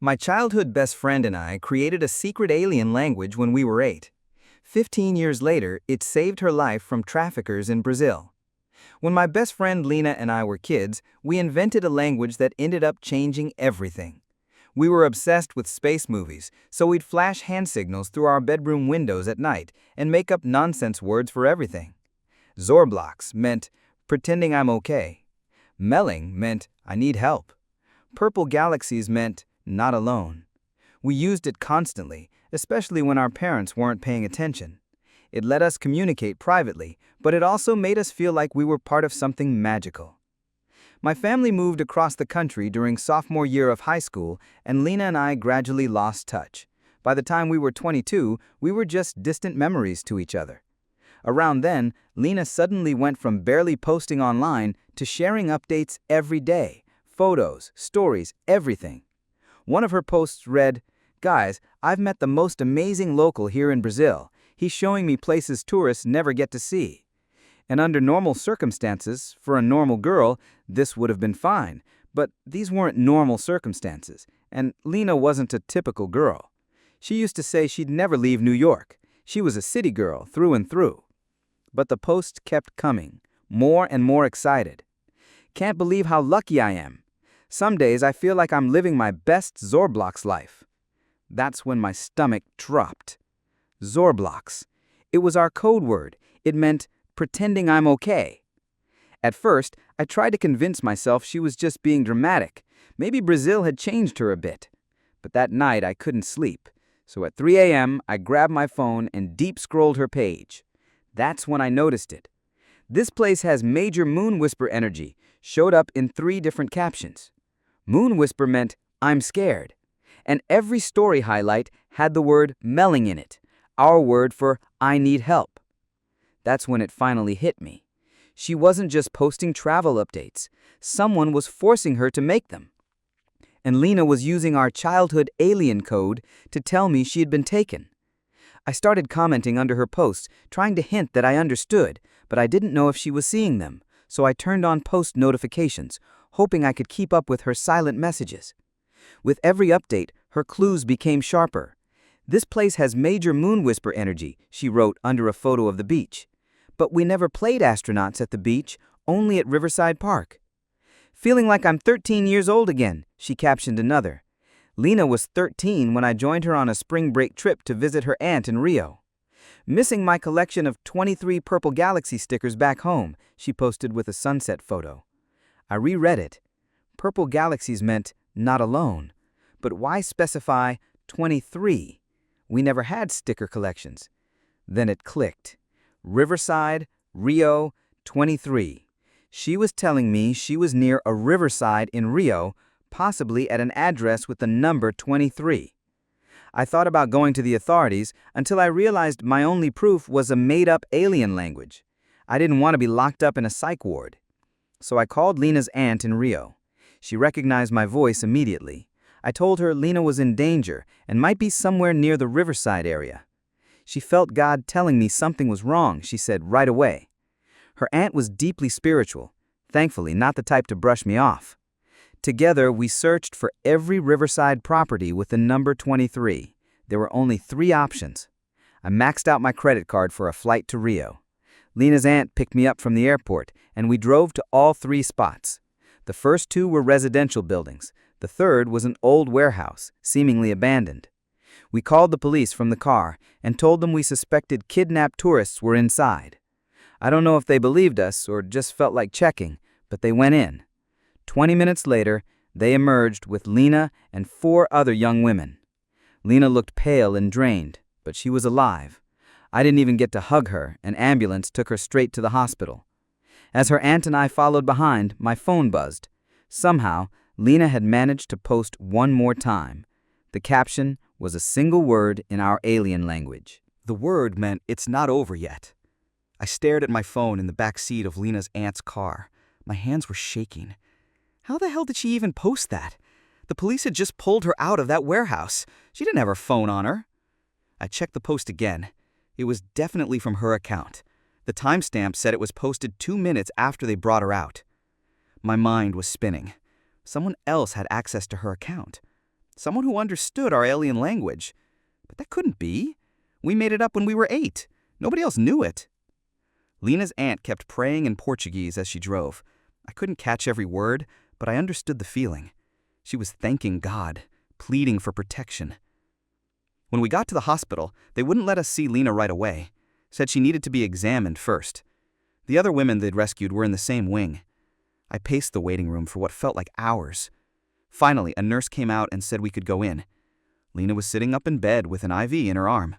My childhood best friend and I created a secret alien language when we were 8. 15 years later, it saved her life from traffickers in Brazil. When my best friend Lena and I were kids, we invented a language that ended up changing everything. We were obsessed with space movies, so we'd flash hand signals through our bedroom windows at night and make up nonsense words for everything. Zorblox meant pretending I'm okay. Melling meant I need help. Purple galaxies meant not alone. We used it constantly, especially when our parents weren't paying attention. It let us communicate privately, but it also made us feel like we were part of something magical. My family moved across the country during sophomore year of high school, and Lena and I gradually lost touch. By the time we were 22, we were just distant memories to each other. Around then, Lena suddenly went from barely posting online to sharing updates every day, photos, stories, everything. One of her posts read, "Guys, I've met the most amazing local here in Brazil. He's showing me places tourists never get to see." And under normal circumstances, for a normal girl, this would have been fine. But these weren't normal circumstances, and Lena wasn't a typical girl. She used to say she'd never leave New York. She was a city girl through and through. But the posts kept coming, more and more excited. "Can't believe how lucky I am. Some days I feel like I'm living my best Zorblox life." That's when my stomach dropped. Zorblox. It was our code word. It meant pretending I'm okay. At first, I tried to convince myself she was just being dramatic. Maybe Brazil had changed her a bit. But that night I couldn't sleep. So at 3 a.m., I grabbed my phone and deep-scrolled her page. That's when I noticed it. "This place has major Moon Whisper energy," showed up in 3 different captions. Moon Whisper meant I'm scared. And every story highlight had the word melling in it, our word for I need help. That's when it finally hit me. She wasn't just posting travel updates. Someone was forcing her to make them. And Lena was using our childhood alien code to tell me she had been taken. I started commenting under her posts, trying to hint that I understood, but I didn't know if she was seeing them, so I turned on post notifications, hoping I could keep up with her silent messages. With every update, her clues became sharper. "This place has major Moon Whisper energy," she wrote under a photo of the beach. "But we never played astronauts at the beach, only at Riverside Park." "Feeling like I'm 13 years old again," she captioned another. Lena was 13 when I joined her on a spring break trip to visit her aunt in Rio. "Missing my collection of 23 Purple Galaxy stickers back home," she posted with a sunset photo. I reread it. Purple galaxies meant not alone. But why specify 23? We never had sticker collections. Then it clicked. Riverside, Rio, 23. She was telling me she was near a riverside in Rio, possibly at an address with the number 23. I thought about going to the authorities until I realized my only proof was a made-up alien language. I didn't want to be locked up in a psych ward. So I called Lena's aunt in Rio. She recognized my voice immediately. I told her Lena was in danger and might be somewhere near the Riverside area. She felt God telling me something was wrong, she said right away. Her aunt was deeply spiritual, thankfully not the type to brush me off. Together, we searched for every Riverside property with the number 23. There were only 3 options. I maxed out my credit card for a flight to Rio. Lena's aunt picked me up from the airport, and we drove to all 3 spots. The first 2 were residential buildings. The third was an old warehouse, seemingly abandoned. We called the police from the car and told them we suspected kidnapped tourists were inside. I don't know if they believed us or just felt like checking, but they went in. 20 minutes later, they emerged with Lena and 4 other young women. Lena looked pale and drained, but she was alive. I didn't even get to hug her. An ambulance took her straight to the hospital. As her aunt and I followed behind, my phone buzzed. Somehow, Lena had managed to post one more time. The caption was a single word in our alien language. The word meant it's not over yet. I stared at my phone in the back seat of Lena's aunt's car. My hands were shaking. How the hell did she even post that? The police had just pulled her out of that warehouse. She didn't have her phone on her. I checked the post again. It was definitely from her account. The timestamp said it was posted 2 minutes after they brought her out. My mind was spinning. Someone else had access to her account. Someone who understood our alien language. But that couldn't be. We made it up when we were 8. Nobody else knew it. Lena's aunt kept praying in Portuguese as she drove. I couldn't catch every word, but I understood the feeling. She was thanking God, pleading for protection. When we got to the hospital, they wouldn't let us see Lena right away. Said she needed to be examined first. The other women they'd rescued were in the same wing. I paced the waiting room for what felt like hours. Finally, a nurse came out and said we could go in. Lena was sitting up in bed with an IV in her arm.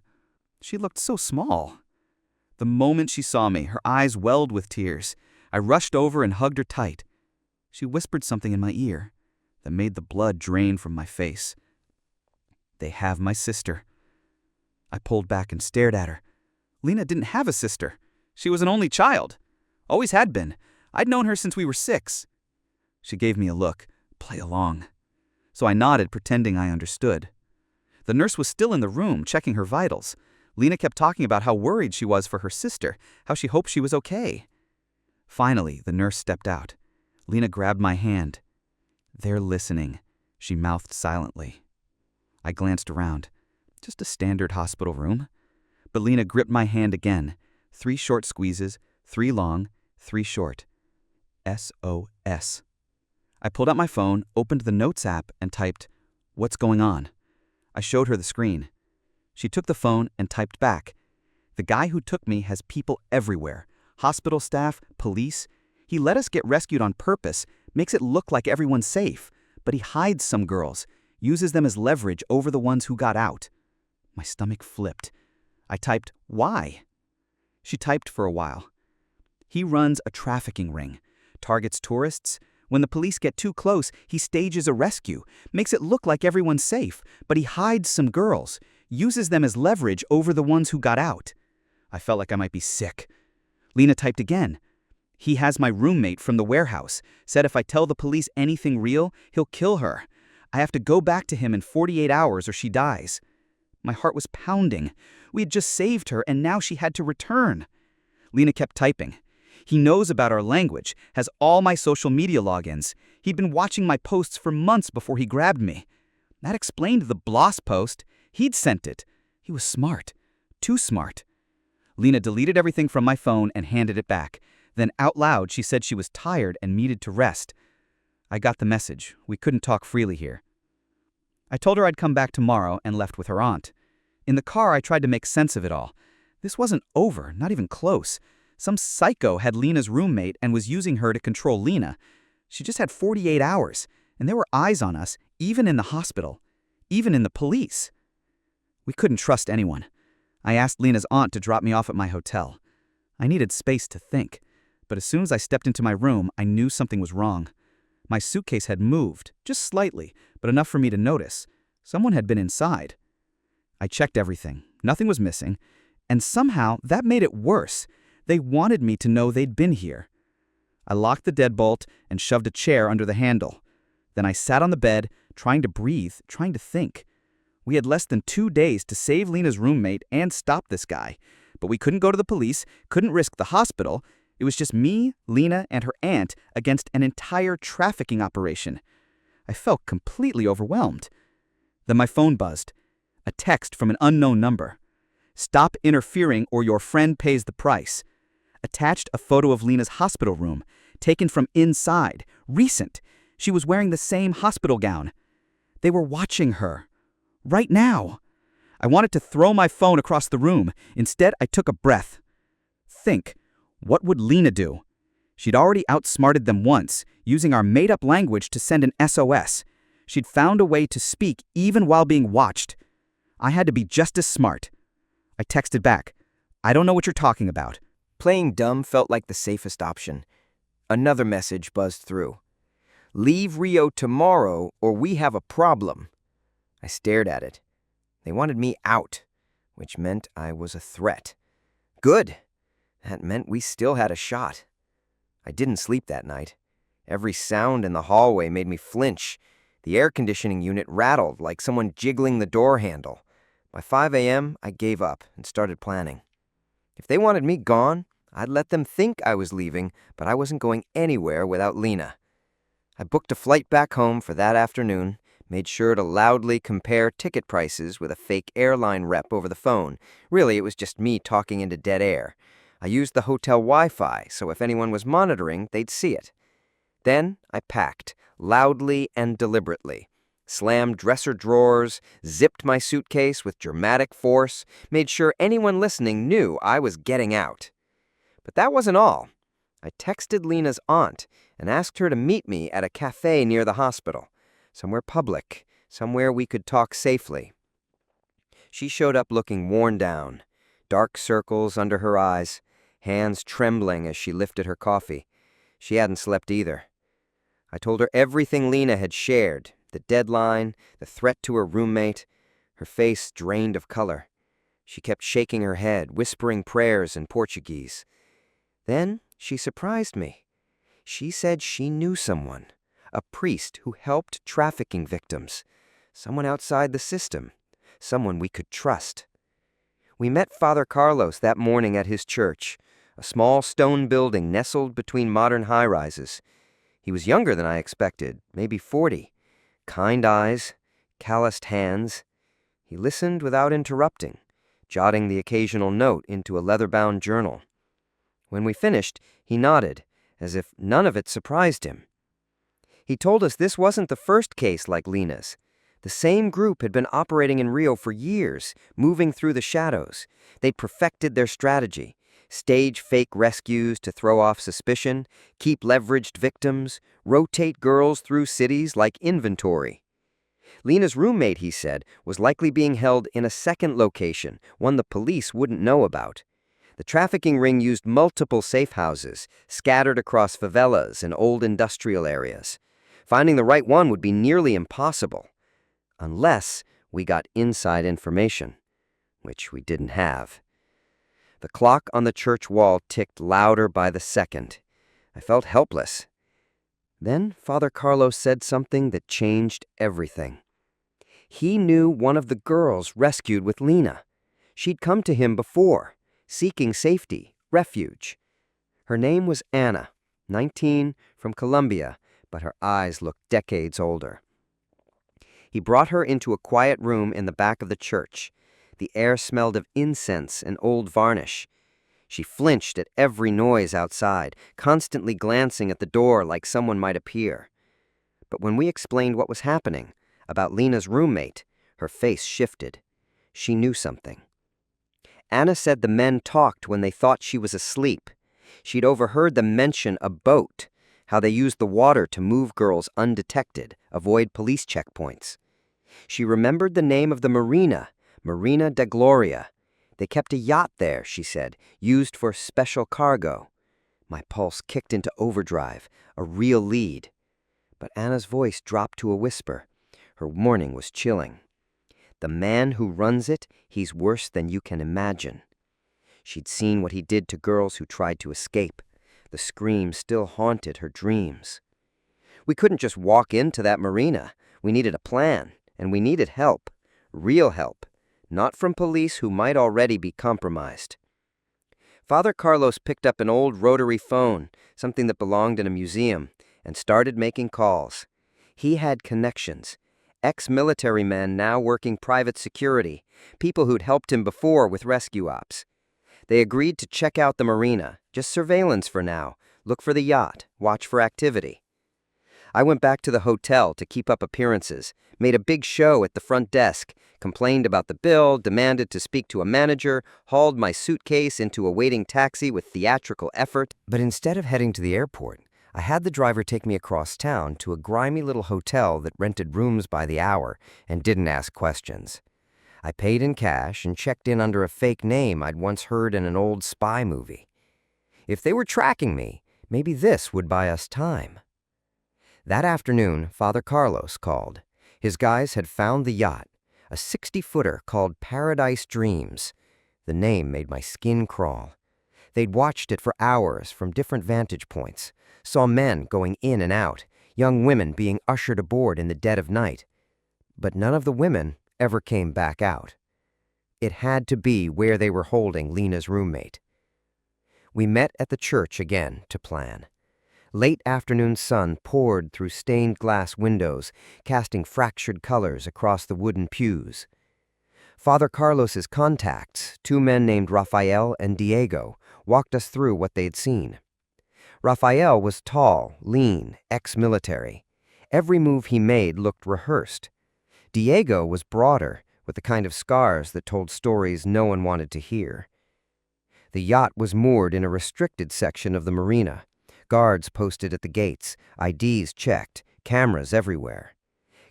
She looked so small. The moment she saw me, her eyes welled with tears. I rushed over and hugged her tight. She whispered something in my ear that made the blood drain from my face. "They have my sister." I pulled back and stared at her. Lena didn't have a sister. She was an only child. Always had been. I'd known her since we were 6. She gave me a look. Play along. So I nodded, pretending I understood. The nurse was still in the room, checking her vitals. Lena kept talking about how worried she was for her sister, how she hoped she was okay. Finally, the nurse stepped out. Lena grabbed my hand. "They're listening," she mouthed silently. I glanced around. Just a standard hospital room. But Lena gripped my hand again. 3 short squeezes, 3 long, 3 short. SOS. I pulled out my phone, opened the Notes app, and typed, "What's going on?" I showed her the screen. She took the phone and typed back. "The guy who took me has people everywhere. Hospital staff, police. He let us get rescued on purpose, makes it look like everyone's safe, but he hides some girls, uses them as leverage over the ones who got out." My stomach flipped. I typed, "Why?" She typed for a while. "He runs a trafficking ring, targets tourists. When the police get too close, he stages a rescue, makes it look like everyone's safe, but he hides some girls, uses them as leverage over the ones who got out." I felt like I might be sick. Lena typed again. "He has my roommate from the warehouse, said if I tell the police anything real, he'll kill her. I have to go back to him in 48 hours or she dies." My heart was pounding. We had just saved her and now she had to return. Lena kept typing. "He knows about our language, has all my social media logins. He'd been watching my posts for months before he grabbed me." That explained the Bloss post. He'd sent it. He was smart. Too smart. Lena deleted everything from my phone and handed it back. Then out loud she said she was tired and needed to rest. I got the message. We couldn't talk freely here. I told her I'd come back tomorrow and left with her aunt. In the car I tried to make sense of it all. This wasn't over, not even close. Some psycho had Lena's roommate and was using her to control Lena. She just had 48 hours, and there were eyes on us, even in the hospital, even in the police. We couldn't trust anyone. I asked Lena's aunt to drop me off at my hotel. I needed space to think, but as soon as I stepped into my room, I knew something was wrong. My suitcase had moved, just slightly, but enough for me to notice. Someone had been inside. I checked everything. Nothing was missing, and somehow that made it worse. They wanted me to know they'd been here. I locked the deadbolt and shoved a chair under the handle. Then I sat on the bed, trying to breathe, trying to think. We had less than 2 days to save Lena's roommate and stop this guy, but we couldn't go to the police, couldn't risk the hospital. It was just me, Lena, and her aunt against an entire trafficking operation. I felt completely overwhelmed. Then my phone buzzed. A text from an unknown number. "Stop interfering or your friend pays the price." Attached a photo of Lena's hospital room, taken from inside, recent. She was wearing the same hospital gown. They were watching her. Right now. I wanted to throw my phone across the room. Instead, I took a breath. Think, what would Lena do? She'd already outsmarted them once, using our made-up language to send an SOS. She'd found a way to speak even while being watched. I had to be just as smart. I texted back, "I don't know what you're talking about." Playing dumb felt like the safest option. Another message buzzed through. "Leave Rio tomorrow or we have a problem." I stared at it. They wanted me out, which meant I was a threat. Good. That meant we still had a shot. I didn't sleep that night. Every sound in the hallway made me flinch. The air conditioning unit rattled like someone jiggling the door handle. By 5 a.m., I gave up and started planning. If they wanted me gone, I'd let them think I was leaving, but I wasn't going anywhere without Lena. I booked a flight back home for that afternoon, Made sure to loudly compare ticket prices with a fake airline rep over the phone. Really, it was just me talking into dead air. I used the hotel Wi-Fi, so if anyone was monitoring, they'd see it. Then I packed, loudly and deliberately. Slammed dresser drawers, zipped my suitcase with dramatic force, made sure anyone listening knew I was getting out. But that wasn't all. I texted Lena's aunt and asked her to meet me at a cafe near the hospital, somewhere public, somewhere we could talk safely. She showed up looking worn down, dark circles under her eyes, hands trembling as she lifted her coffee. She hadn't slept either. I told her everything Lena had shared, the deadline, the threat to her roommate. Her face drained of color. She kept shaking her head, whispering prayers in Portuguese. Then she surprised me. She said she knew someone, a priest who helped trafficking victims, someone outside the system, someone we could trust. We met Father Carlos that morning at his church, a small stone building nestled between modern high-rises. He was younger than I expected, maybe 40. Kind eyes, calloused hands. He listened without interrupting, jotting the occasional note into a leather-bound journal. When we finished, he nodded, as if none of it surprised him. He told us this wasn't the first case like Lena's. The same group had been operating in Rio for years, moving through the shadows. They'd perfected their strategy. Stage fake rescues to throw off suspicion, keep leveraged victims, rotate girls through cities like inventory. Lena's roommate, he said, was likely being held in a second location, one the police wouldn't know about. The trafficking ring used multiple safe houses, scattered across favelas and old industrial areas. Finding the right one would be nearly impossible, unless we got inside information, which we didn't have. The clock on the church wall ticked louder by the second. I felt helpless. Then Father Carlos said something that changed everything. He knew one of the girls rescued with Lena. She'd come to him before, seeking safety, refuge. Her name was Anna, 19, from Colombia, but her eyes looked decades older. He brought her into a quiet room in the back of the church. The air smelled of incense and old varnish. She flinched at every noise outside, constantly glancing at the door like someone might appear. But when we explained what was happening, about Lena's roommate, her face shifted. She knew something. Anna said the men talked when they thought she was asleep. She'd overheard them mention a boat, how they used the water to move girls undetected, avoid police checkpoints. She remembered the name of the marina, Marina da Gloria. They kept a yacht there, she said, used for special cargo. My pulse kicked into overdrive, a real lead. But Anna's voice dropped to a whisper. Her warning was chilling. The man who runs it, he's worse than you can imagine. She'd seen what he did to girls who tried to escape. The screams still haunted her dreams. We couldn't just walk into that marina. We needed a plan, and we needed help. Real help. Not from police who might already be compromised. Father Carlos picked up an old rotary phone, something that belonged in a museum, and started making calls. He had connections. Ex-military men now working private security, people who'd helped him before with rescue ops. They agreed to check out the marina, just surveillance for now, look for the yacht, watch for activity. I went back to the hotel to keep up appearances, made a big show at the front desk, complained about the bill, demanded to speak to a manager, hauled my suitcase into a waiting taxi with theatrical effort. But instead of heading to the airport, I had the driver take me across town to a grimy little hotel that rented rooms by the hour and didn't ask questions. I paid in cash and checked in under a fake name I'd once heard in an old spy movie. If they were tracking me, maybe this would buy us time. That afternoon, Father Carlos called. His guys had found the yacht, a 60-footer called Paradise Dreams. The name made my skin crawl. They'd watched it for hours from different vantage points, saw men going in and out, young women being ushered aboard in the dead of night. But none of the women ever came back out. It had to be where they were holding Lena's roommate. We met at the church again to plan. Late afternoon sun poured through stained glass windows, casting fractured colors across the wooden pews. Father Carlos's contacts, 2 men named Rafael and Diego, walked us through what they'd seen. Rafael was tall, lean, ex-military. Every move he made looked rehearsed. Diego was broader, with the kind of scars that told stories no one wanted to hear. The yacht was moored in a restricted section of the marina. Guards posted at the gates, IDs checked, cameras everywhere.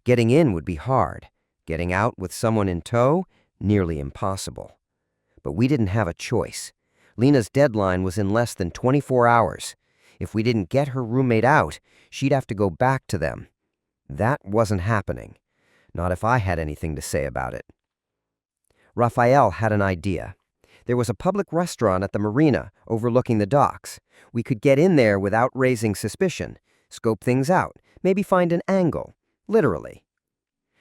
Getting in would be hard. Getting out with someone in tow, nearly impossible. But we didn't have a choice. Lena's deadline was in less than 24 hours. If we didn't get her roommate out, she'd have to go back to them. That wasn't happening. Not if I had anything to say about it. Rafael had an idea. There was a public restaurant at the marina overlooking the docks. We could get in there without raising suspicion, scope things out, maybe find an angle, literally.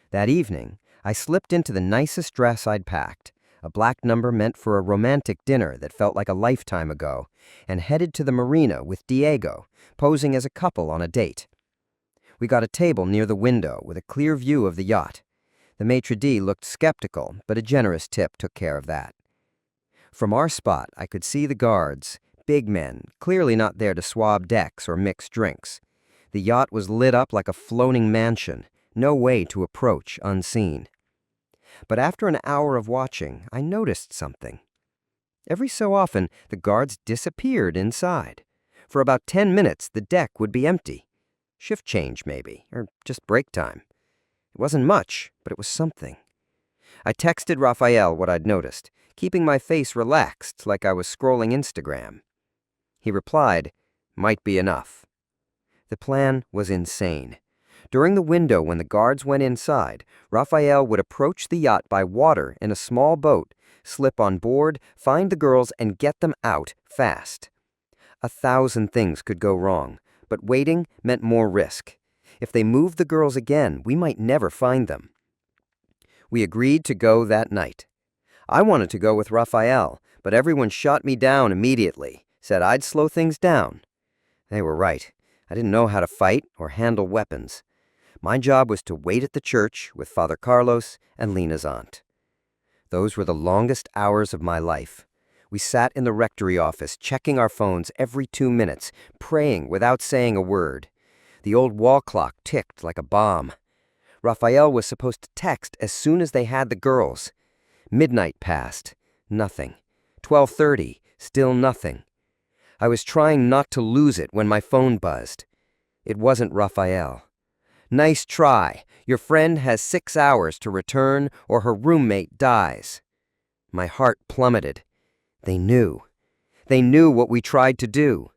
That evening, I slipped into the nicest dress I'd packed, a black number meant for a romantic dinner that felt like a lifetime ago, and headed to the marina with Diego, posing as a couple on a date. We got a table near the window with a clear view of the yacht. The maitre d' looked skeptical, but a generous tip took care of that. From our spot, I could see the guards, big men, clearly not there to swab decks or mix drinks. The yacht was lit up like a floating mansion, no way to approach unseen. But after an hour of watching, I noticed something. Every so often, the guards disappeared inside. For about 10 minutes, the deck would be empty. Shift change, maybe, or just break time. It wasn't much, but it was something. I texted Rafael what I'd noticed, keeping my face relaxed like I was scrolling Instagram. He replied, "Might be enough." The plan was insane. During the window when the guards went inside, Rafael would approach the yacht by water in a small boat, slip on board, find the girls, and get them out fast. 1,000 things could go wrong, but waiting meant more risk. If they moved the girls again, we might never find them. We agreed to go that night. I wanted to go with Rafael, but everyone shot me down immediately, said I'd slow things down. They were right. I didn't know how to fight or handle weapons. My job was to wait at the church with Father Carlos and Lena's aunt. Those were the longest hours of my life. We sat in the rectory office, checking our phones every 2 minutes, praying without saying a word. The old wall clock ticked like a bomb. Rafael was supposed to text as soon as they had the girls. Midnight passed. Nothing. 12:30. Still nothing. I was trying not to lose it when my phone buzzed. It wasn't Rafael. "Nice try. Your friend has 6 hours to return or her roommate dies." My heart plummeted. They knew. They knew what we tried to do.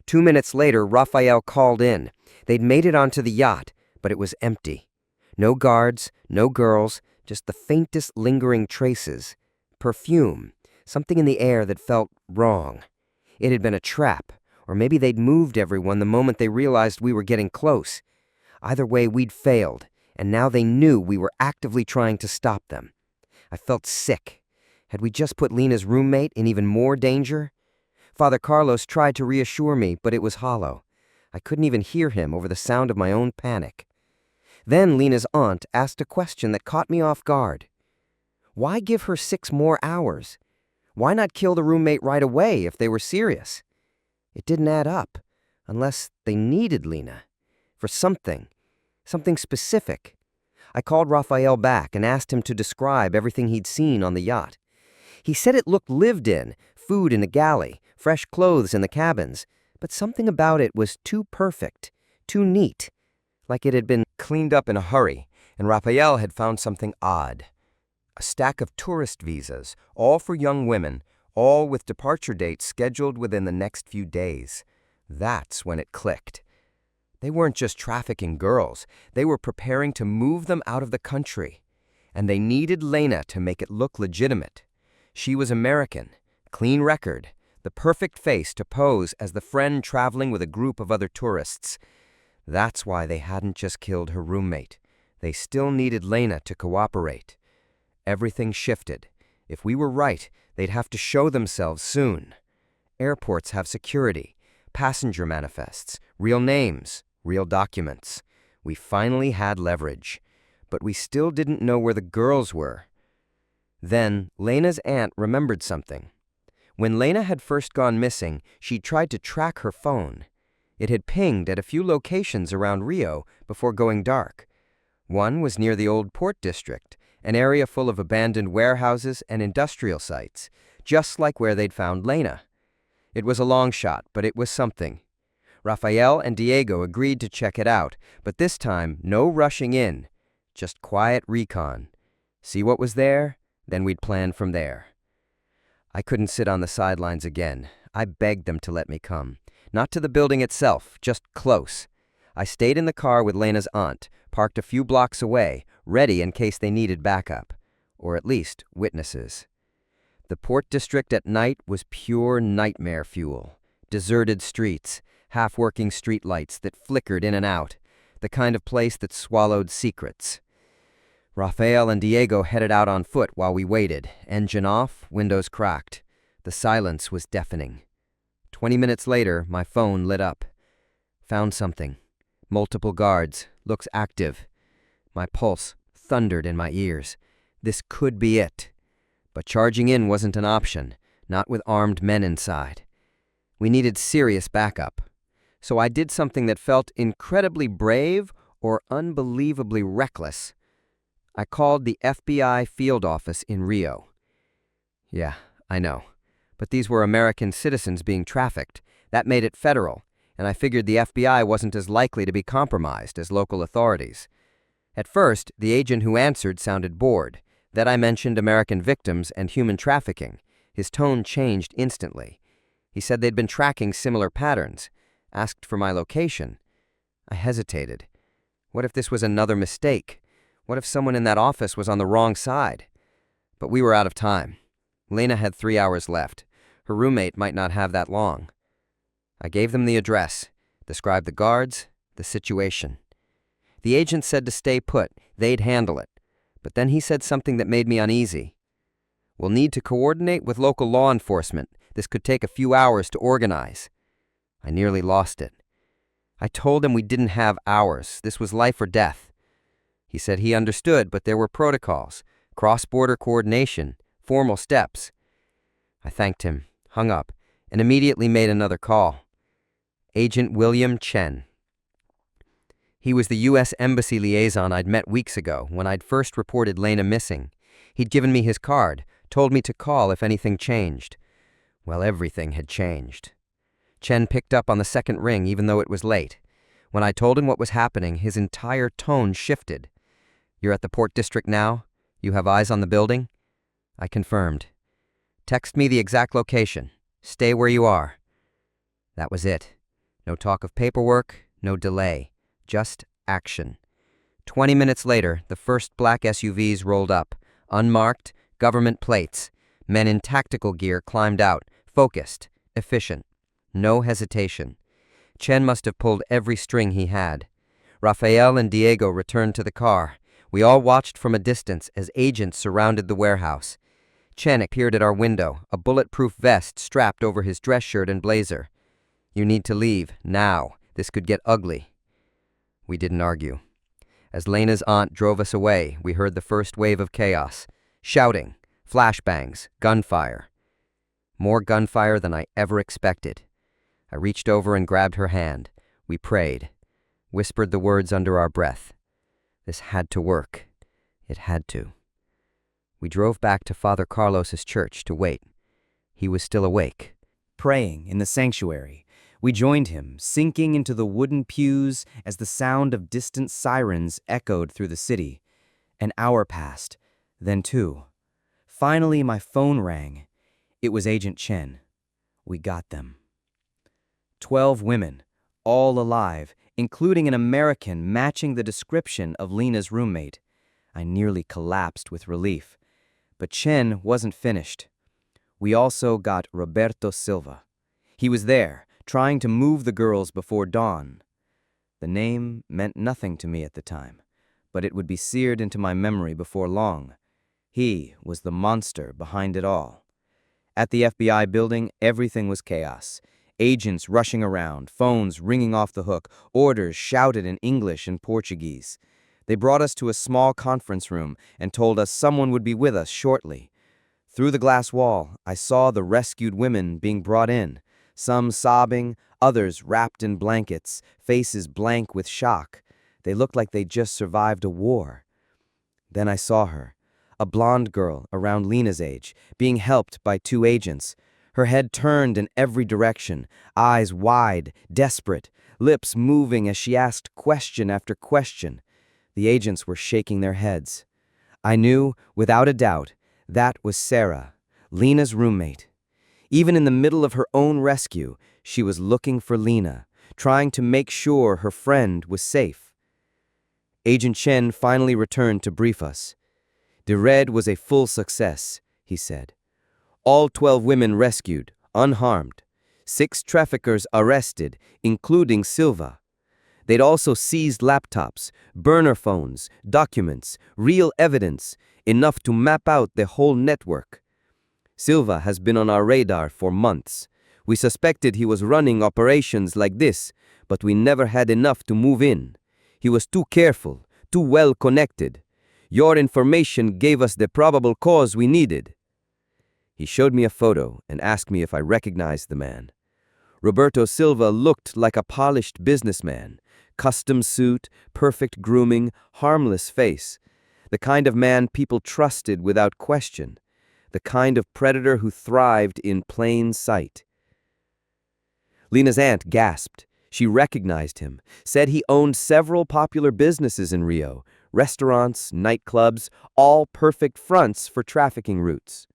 2 minutes later, Rafael called in. They'd made it onto the yacht, but it was empty. No guards, no girls, just the faintest lingering traces. Perfume, something in the air that felt wrong. It had been a trap, or maybe they'd moved everyone the moment they realized we were getting close. Either way, we'd failed, and now they knew we were actively trying to stop them. I felt sick. Had we just put Lena's roommate in even more danger? Father Carlos tried to reassure me, but it was hollow. I couldn't even hear him over the sound of my own panic. Then Lena's aunt asked a question that caught me off guard. Why give her 6 more hours? Why not kill the roommate right away if they were serious? It didn't add up, unless they needed Lena. For something specific. I called Rafael back and asked him to describe everything he'd seen on the yacht. He said it looked lived in, food in the galley, fresh clothes in the cabins, but something about it was too perfect, too neat, like it had been cleaned up in a hurry, and Rafael had found something odd. A stack of tourist visas, all for young women, all with departure dates scheduled within the next few days. That's when it clicked. They weren't just trafficking girls, they were preparing to move them out of the country. And they needed Lena to make it look legitimate. She was American, clean record, the perfect face to pose as the friend traveling with a group of other tourists. That's why they hadn't just killed her roommate. They still needed Lena to cooperate. Everything shifted. If we were right, they'd have to show themselves soon. Airports have security. passenger manifests, real names, real documents. We finally had leverage, but we still didn't know where the girls were. Then, Lena's aunt remembered something. When Lena had first gone missing, she'd tried to track her phone. It had pinged at a few locations around Rio before going dark. One was near the old port district, an area full of abandoned warehouses and industrial sites, just like where they'd found Lena. It was a long shot, but it was something. Rafael and Diego agreed to check it out, but this time, no rushing in, just quiet recon. See what was there, then we'd plan from there. I couldn't sit on the sidelines again. I begged them to let me come. Not to the building itself, just close. I stayed in the car with Lena's aunt, parked a few blocks away, ready in case they needed backup, or at least witnesses. The port district at night was pure nightmare fuel. Deserted streets, half-working streetlights that flickered in and out, the kind of place that swallowed secrets. Rafael and Diego headed out on foot while we waited, engine off, windows cracked. The silence was deafening. 20 minutes later, my phone lit up. Found something. Multiple guards. Looks active. My pulse thundered in my ears. This could be it. But charging in wasn't an option, not with armed men inside. We needed serious backup. So I did something that felt incredibly brave or unbelievably reckless. I called the FBI field office in Rio. Yeah, I know. But these were American citizens being trafficked. That made it federal, and I figured the FBI wasn't as likely to be compromised as local authorities. At first, the agent who answered sounded bored. Then I mentioned American victims and human trafficking. His tone changed instantly. He said they'd been tracking similar patterns, asked for my location. I hesitated. What if this was another mistake? What if someone in that office was on the wrong side? But we were out of time. Lena had 3 hours left. Her roommate might not have that long. I gave them the address, described the guards, the situation. The agent said to stay put, they'd handle it. But then he said something that made me uneasy. We'll need to coordinate with local law enforcement. This could take a few hours to organize. I nearly lost it. I told him we didn't have hours. This was life or death. He said he understood, but there were protocols, cross-border coordination, formal steps. I thanked him, hung up, and immediately made another call. Agent William Chen. He was the U.S. Embassy liaison I'd met weeks ago when I'd first reported Lena missing. He'd given me his card, told me to call if anything changed. Well, everything had changed. Chen picked up on the second ring even though it was late. When I told him what was happening, his entire tone shifted. You're at the Port District now? You have eyes on the building? I confirmed. Text me the exact location. Stay where you are. That was it. No talk of paperwork, no delay. Just action. 20 minutes later, the first black SUVs rolled up. Unmarked, government plates. Men in tactical gear climbed out, focused, efficient. No hesitation. Chen must have pulled every string he had. Rafael and Diego returned to the car. We all watched from a distance as agents surrounded the warehouse. Chen appeared at our window, a bulletproof vest strapped over his dress shirt and blazer. You need to leave, now. This could get ugly. We didn't argue. As Lena's aunt drove us away, we heard the first wave of chaos. Shouting, flashbangs, gunfire. More gunfire than I ever expected. I reached over and grabbed her hand. We prayed, whispered the words under our breath. This had to work. It had to. We drove back to Father Carlos's church to wait. He was still awake. Praying in the sanctuary, we joined him, sinking into the wooden pews as the sound of distant sirens echoed through the city. An hour passed, then 2. Finally, my phone rang. It was Agent Chen. We got them. 12 women, all alive, including an American matching the description of Lena's roommate. I nearly collapsed with relief. But Chen wasn't finished. We also got Roberto Silva. He was there, trying to move the girls before dawn. The name meant nothing to me at the time, but it would be seared into my memory before long. He was the monster behind it all. At the FBI building, everything was chaos. Agents rushing around, phones ringing off the hook, orders shouted in English and Portuguese. They brought us to a small conference room and told us someone would be with us shortly. Through the glass wall, I saw the rescued women being brought in, some sobbing, others wrapped in blankets, faces blank with shock. They looked like they'd just survived a war. Then I saw her, a blonde girl around Lena's age, being helped by two agents. Her head turned in every direction, eyes wide, desperate, lips moving as she asked question after question. The agents were shaking their heads. I knew, without a doubt, that was Sarah, Lena's roommate. Even in the middle of her own rescue, she was looking for Lena, trying to make sure her friend was safe. Agent Chen finally returned to brief us. The raid was a full success, he said. All 12 women rescued, unharmed. 6 traffickers arrested, including Silva. They'd also seized laptops, burner phones, documents, real evidence, enough to map out the whole network. Silva has been on our radar for months. We suspected he was running operations like this, but we never had enough to move in. He was too careful, too well connected. Your information gave us the probable cause we needed. He showed me a photo and asked me if I recognized the man. Roberto Silva looked like a polished businessman. Custom suit, perfect grooming, harmless face. The kind of man people trusted without question. The kind of predator who thrived in plain sight. Lena's aunt gasped. She recognized him, said he owned several popular businesses in Rio, restaurants, nightclubs, all perfect fronts for trafficking routes.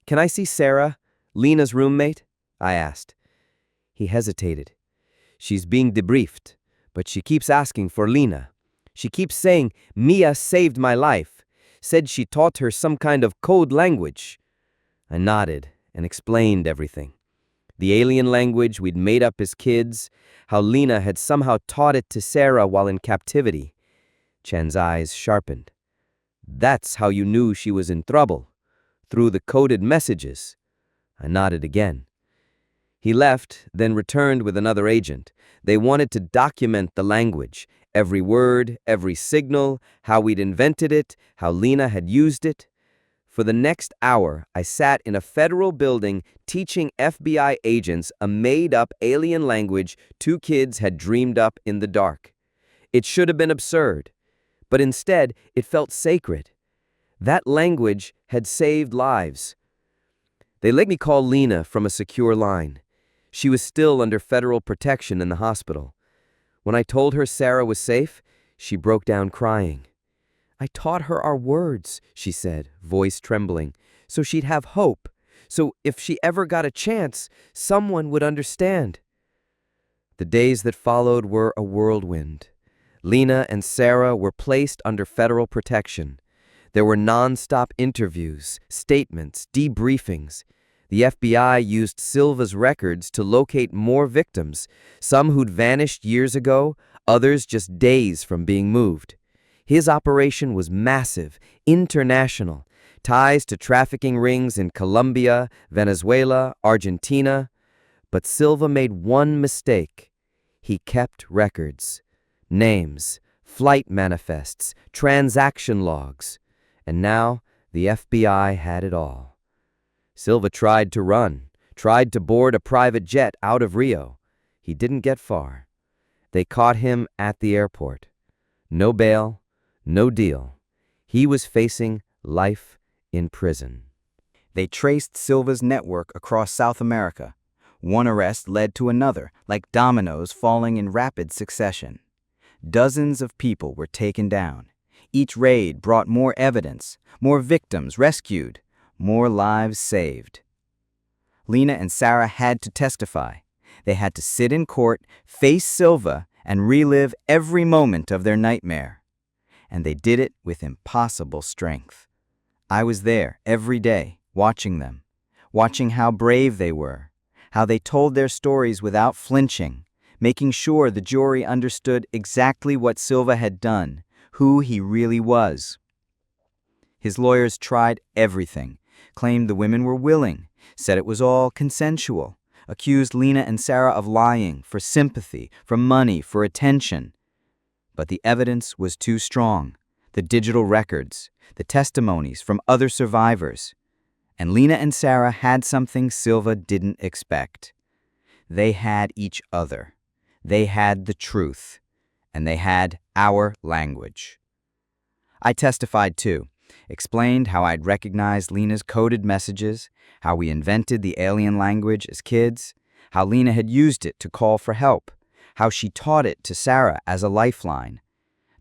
"Can I see Sarah, Lena's roommate?" I asked. He hesitated. "She's being debriefed, but she keeps asking for Lena. She keeps saying, 'Mia saved my life,' said she taught her some kind of code language." I nodded and explained everything. The alien language we'd made up as kids, how Lena had somehow taught it to Sarah while in captivity. Chen's eyes sharpened. "That's how you knew she was in trouble, through the coded messages." I nodded again. He left, then returned with another agent. They wanted to document the language, every word, every signal, how we'd invented it, how Lena had used it. For the next hour, I sat in a federal building teaching FBI agents a made-up alien language 2 kids had dreamed up in the dark. It should have been absurd, but instead it felt sacred. That language had saved lives. They let me call Lena from a secure line. She was still under federal protection in the hospital. When I told her Sarah was safe, she broke down crying. "I taught her our words," she said, voice trembling, "so she'd have hope, so if she ever got a chance, someone would understand." The days that followed were a whirlwind. Lena and Sarah were placed under federal protection. There were non-stop interviews, statements, debriefings. The FBI used Silva's records to locate more victims, some who'd vanished years ago, others just days from being moved. His operation was massive, international, ties to trafficking rings in Colombia, Venezuela, Argentina. But Silva made one mistake. He kept records, names, flight manifests, transaction logs. And now the FBI had it all. Silva tried to run, tried to board a private jet out of Rio. He didn't get far. They caught him at the airport. No bail, no deal. He was facing life in prison. They traced Silva's network across South America. One arrest led to another, like dominoes falling in rapid succession. Dozens of people were taken down. Each raid brought more evidence, more victims rescued, more lives saved. Lena and Sarah had to testify. They had to sit in court, face Silva, and relive every moment of their nightmare. And they did it with impossible strength. I was there every day, watching them, watching how brave they were, how they told their stories without flinching, making sure the jury understood exactly what Silva had done, who he really was. His lawyers tried everything, claimed the women were willing, said it was all consensual, accused Lena and Sarah of lying, for sympathy, for money, for attention. But the evidence was too strong. The digital records, the testimonies from other survivors. And Lena and Sarah had something Silva didn't expect. They had each other. They had the truth. And they had our language. I testified too, explained how I'd recognized Lena's coded messages, how we invented the alien language as kids, how Lena had used it to call for help, how she taught it to Sarah as a lifeline.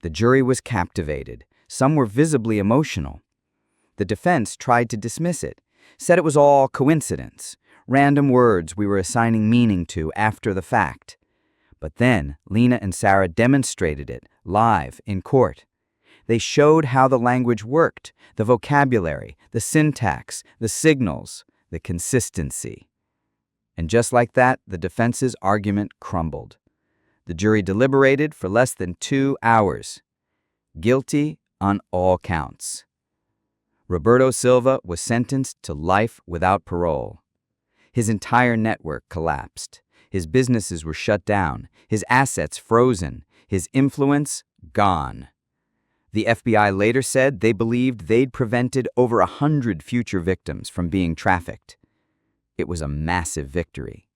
The jury was captivated. Some were visibly emotional. The defense tried to dismiss it, said it was all coincidence, random words we were assigning meaning to after the fact. But then Lena and Sarah demonstrated it live in court. They showed how the language worked, the vocabulary, the syntax, the signals, the consistency. And just like that, the defense's argument crumbled. The jury deliberated for less than 2 hours. Guilty on all counts. Roberto Silva was sentenced to life without parole. His entire network collapsed. His businesses were shut down, his assets frozen, his influence gone. The FBI later said they believed they'd prevented over 100 future victims from being trafficked. It was a massive victory.